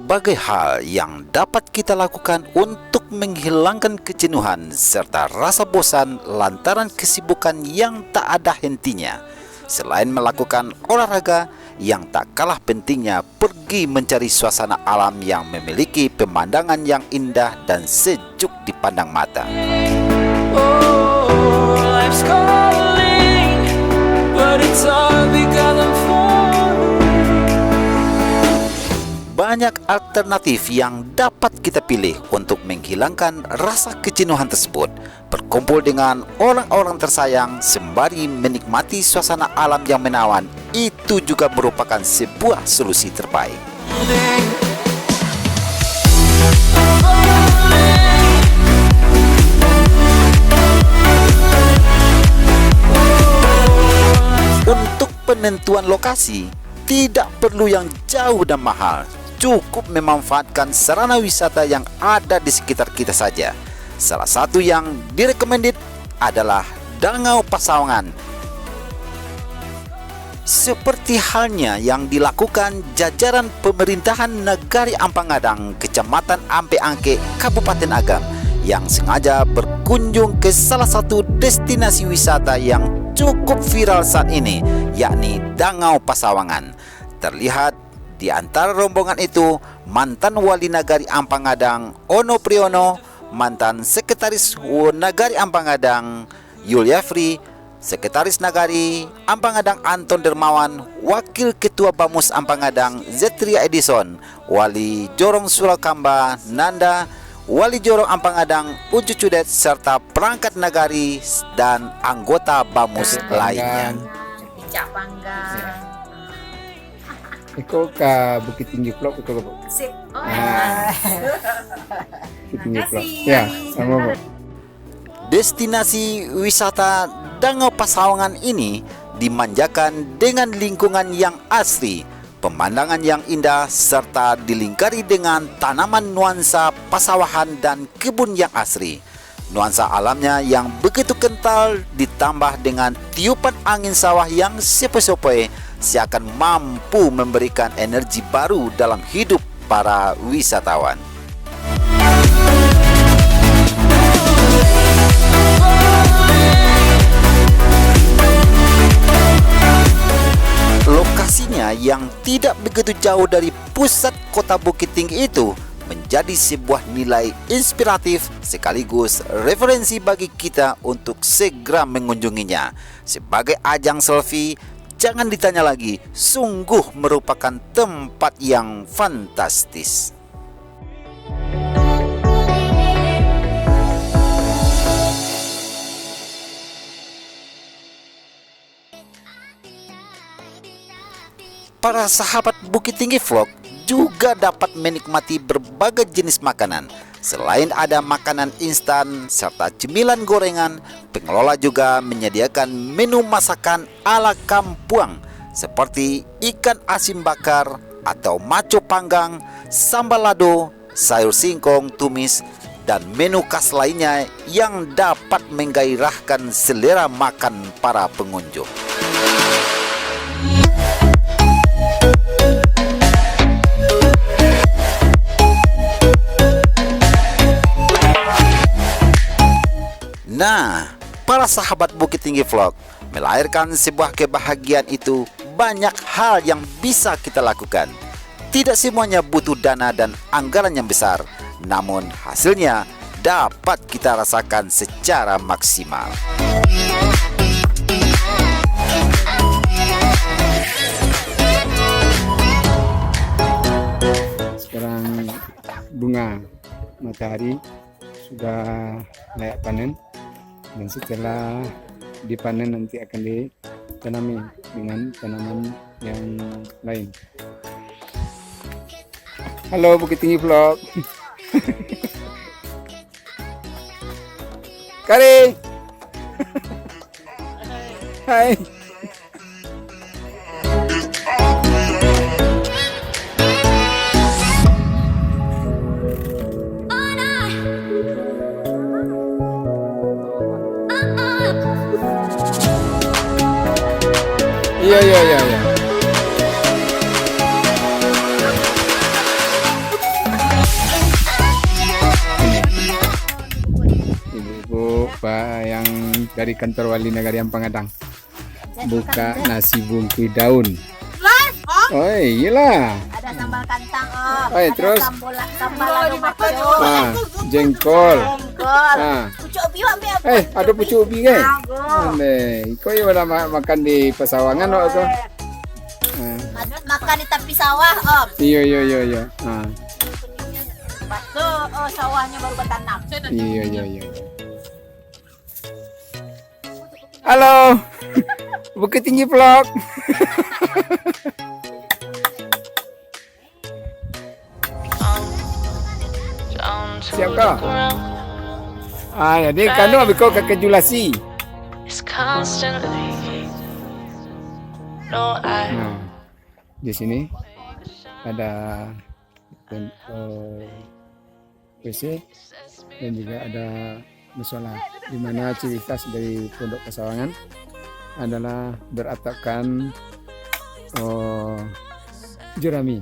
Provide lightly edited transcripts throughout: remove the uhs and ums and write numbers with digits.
berbagai hal yang dapat kita lakukan untuk menghilangkan kejenuhan serta rasa bosan lantaran kesibukan yang tak ada hentinya. Selain melakukan olahraga, yang tak kalah pentingnya pergi mencari suasana alam yang memiliki pemandangan yang indah dan sejuk dipandang mata. Oh, life's calling, but it's all because I'm falling. Banyak alternatif yang dapat kita pilih untuk menghilangkan rasa kejenuhan tersebut. Berkumpul dengan orang-orang tersayang sembari menikmati suasana alam yang menawan, itu juga merupakan sebuah solusi terbaik. Untuk penentuan lokasi, tidak perlu yang jauh dan mahal. Cukup memanfaatkan sarana wisata yang ada di sekitar kita saja. Salah satu yang direkomended adalah Dangau Pasawangan. Seperti halnya yang dilakukan jajaran pemerintahan Negari Ampangadang, Kecamatan Ampe Angke, Kabupaten Agam, yang sengaja berkunjung ke salah satu destinasi wisata yang cukup viral saat ini, yakni Dangau Pasawangan. Terlihat di antara rombongan itu mantan wali Nagari Ampangadang Ono Priyono, mantan sekretaris Nagari Ampangadang Yuliafri, sekretaris Nagari Ampangadang Anton Dermawan, wakil ketua Bamus Ampangadang Zetria Edison, wali Jorong Surakamba Nanda, wali Jorong Ampangadang Ucu Cudet, serta perangkat nagari dan anggota Bamus lainnya. Picak Panggang. Iko ke Bukit Tinggi Vlog itu Bu. Sip. Oh, Bukit Tinggi Vlog. Makasih. Ya, sama Bu. Destinasi wisata Dangau Pasawangan ini dimanjakan dengan lingkungan yang asri, pemandangan yang indah, serta dilingkari dengan tanaman nuansa pasawahan dan kebun yang asri. Nuansa alamnya yang begitu kental ditambah dengan tiupan angin sawah yang sepoi-sepoi seakan mampu memberikan energi baru dalam hidup para wisatawan. Lokasinya yang tidak begitu jauh dari pusat kota Bukit Tinggi itu menjadi sebuah nilai inspiratif sekaligus referensi bagi kita untuk segera mengunjunginya. Sebagai ajang selfie, jangan ditanya lagi, sungguh merupakan tempat yang fantastis. Para sahabat Bukit Tinggi Vlog juga dapat menikmati berbagai jenis makanan. Selain ada makanan instan serta cemilan gorengan, pengelola juga menyediakan menu masakan ala Kampuang seperti ikan asin bakar atau maco panggang, sambal lado, sayur singkong tumis, dan menu khas lainnya yang dapat menggairahkan selera makan para pengunjung. Nah, para sahabat Bukit Tinggi Vlog, melahirkan sebuah kebahagiaan itu banyak hal yang bisa kita lakukan. Tidak semuanya butuh dana dan anggaran yang besar, namun hasilnya dapat kita rasakan secara maksimal. Sekarang bunga matahari sudah layak panen, dan setelah dipanen nanti akan ditanami dengan tanaman yang lain. Halo Bukit Tinggi Vlog. Kari. Hai. Iya. Pak yang dari kantor Wali Nagari Ampangadang. Buka nasi bungkus daun. Oh iyalah. Ada sambal kantang, Om. Oh, Ada terus? sambal lado maco. Ah, jengkol. Jengkol. Ah. Pucuk ubi ambil apa? Ada pucuk ubi ke? Ago. Ane, kau yang makan di Pesawangan kok tu. Ah, Makan di tepi sawah, Om. iya. Ah, Lepas tu, sawahnya baru bertanam. iya. Halo. Bukit Tinggi Vlog. Siap kau? Jadi kanu ambil kau ke kejulasi. It's constantly. No, Nah, di sini ada WC dan juga ada musola, di mana ciri khas dari Pondok Pesawangan adalah beratapkan jerami.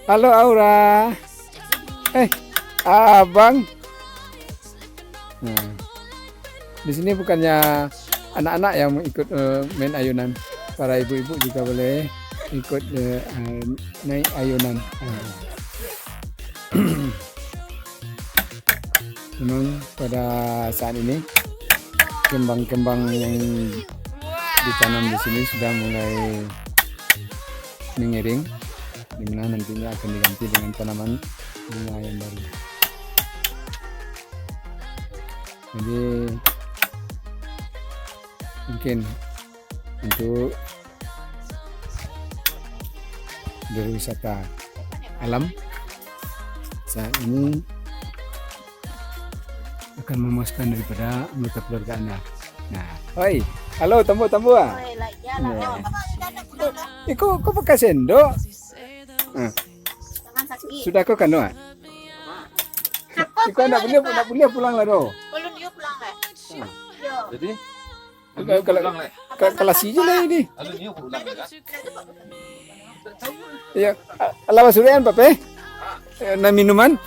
Halo Aura. Abang. Nah, di sini bukannya anak-anak yang ikut main ayunan, para ibu-ibu juga boleh ikut naik ayunan. Memang pada saat ini kembang-kembang yang ditanam di sini sudah mulai mengiring, di mana nantinya akan diganti dengan tanaman bunga yang baru. Jadi mungkin untuk berwisata alam saat ini akan memuaskan daripada anggota keluarga Anda. Nah, oi, halo tambu-tambu ah. Kau pakai sendok? Jangan sakit. Sudah kau kanu ah? Kau nak boleh pulang lah doh. Belum dia pulang lah. Yo. Jadi Kalau kelas je lah ini. lalu ni pulang kan? Ya, alawa surian pape. Na minuman?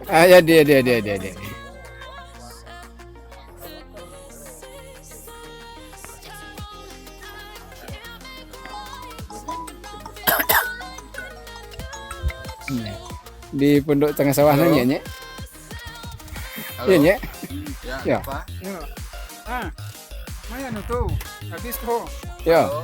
Ya dia. Di Pondok Tengah Sawah nanya nyek. Iya nyek. Ya. Apa? Mana tu? Habis kau. Ya. Ya.